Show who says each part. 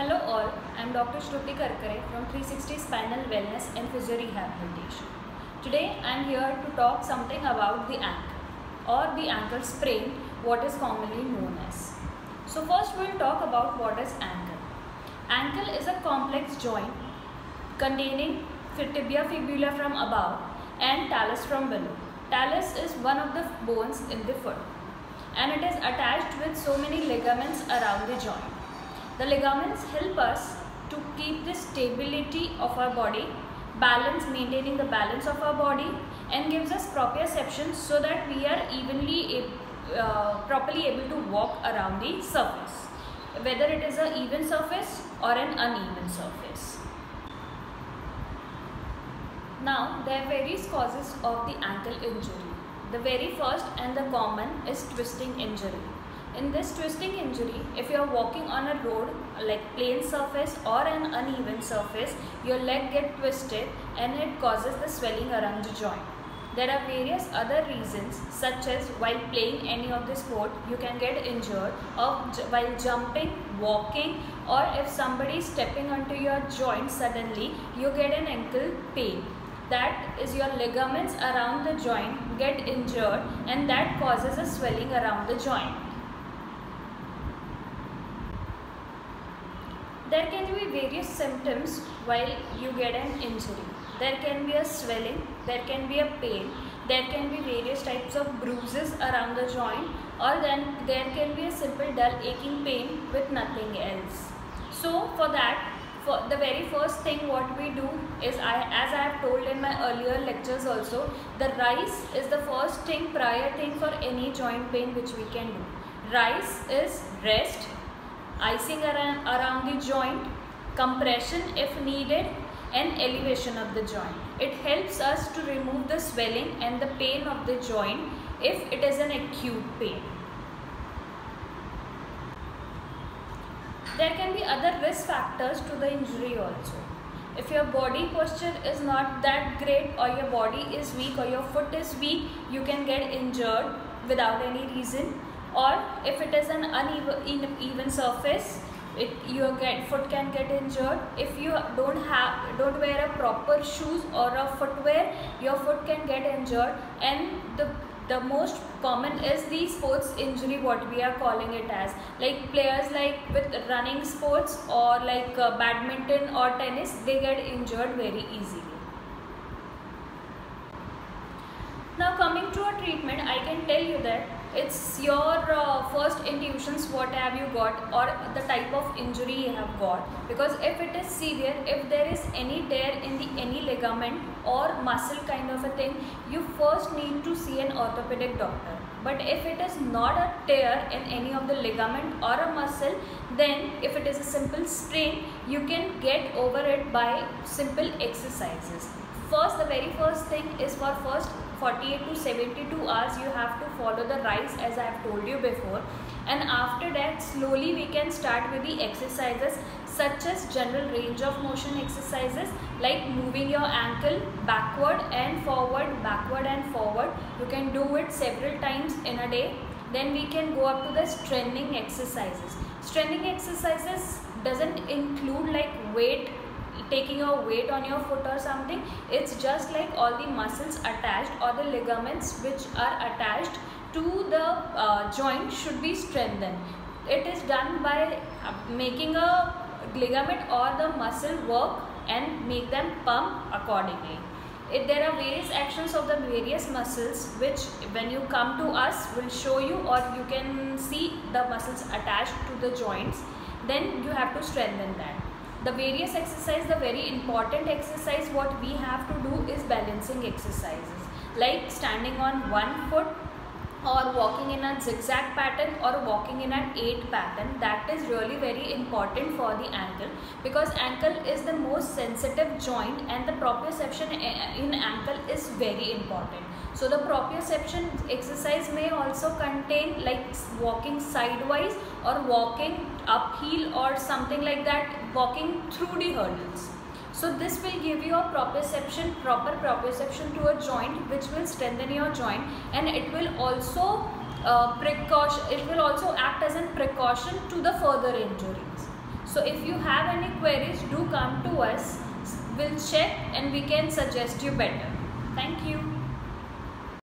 Speaker 1: Hello all, I am Dr. Shruti Karkare from 360 Spinal Wellness and Physio Rehabilitation. Today I am here to talk something about the ankle or the ankle sprain, what is commonly known as. So first we will talk about what is ankle. Ankle is a complex joint containing tibia fibula from above and talus from below. Talus is one of the bones in the foot and it is attached with so many ligaments around the joint. The ligaments help us to keep the stability of our body, maintaining the balance of our body, and gives us proprioception so that we are properly able to walk around the surface, whether it is an even surface or an uneven surface. Now, there are various causes of the ankle injury. The very first and the common is twisting injury. In this twisting injury, if you are walking on a road like plain surface or an uneven surface, your leg gets twisted and it causes the swelling around the joint. There are various other reasons, such as while playing any of the sport, you can get injured, or while jumping, walking, or if somebody is stepping onto your joint suddenly, you get an ankle pain. That is your ligaments around the joint get injured and that causes a swelling around the joint. There can be various symptoms while you get an injury. There can be a swelling, there can be a pain, there can be various types of bruises around the joint, or then there can be a simple dull aching pain with nothing else. So for that, for the very first thing what we do is, as I have told in my earlier lectures also, the RICE is the first thing, prior thing for any joint pain which we can do. RICE is rest, icing around the joint, compression if needed, and elevation of the joint. It helps us to remove the swelling and the pain of the joint if it is an acute pain. There can be other risk factors to the injury also. If your body posture is not that great, or your body is weak, or your foot is weak, you can get injured without any reason. Or if it is an uneven surface, your foot can get injured. If you don't wear a proper shoes or a footwear, your foot can get injured. And the most common is the sports injury, what we are calling it as, like players like with running sports or like badminton or tennis, they get injured very easily. Now coming to a treatment, I can tell you that it's your first intuitions, what have you got, or the type of injury you have got. Because if it is severe, if there is any tear in any ligament or muscle kind of a thing, you first need to see an orthopedic doctor. But if it is not a tear in any of the ligament or a muscle, then if it is a simple sprain, you can get over it by simple exercises. First, the very first thing is, for first 48 to 72 hours you have to follow the RICE as I have told you before, and after that slowly we can start with the exercises such as general range of motion exercises, like moving your ankle backward and forward, backward and forward. You can do it several times in a day. Then we can go up to the strengthening exercises. Strengthening exercises doesn't include like taking a weight on your foot or something. It's just like all the muscles attached or the ligaments which are attached to the joint should be strengthened. It is done by making a ligament or the muscle work and make them pump accordingly. There are various actions of the various muscles which when you come to us will show you, or you can see the muscles attached to the joints. Then you have to strengthen that. The various exercise, the very important exercise what we have to do is balancing exercises, like standing on one foot, or walking in a zigzag pattern, or walking in an 8 pattern. That is really very important for the ankle, because ankle is the most sensitive joint and the proprioception in ankle is very important. So the proprioception exercise may also contain like walking sidewise or walking uphill or something like that, walking through the hurdles. So this will give you a proper proprioception to a joint, which will strengthen your joint, and it will also act as a precaution to the further injuries. So if you have any queries, do come to us. We'll check and we can suggest you better. Thank you.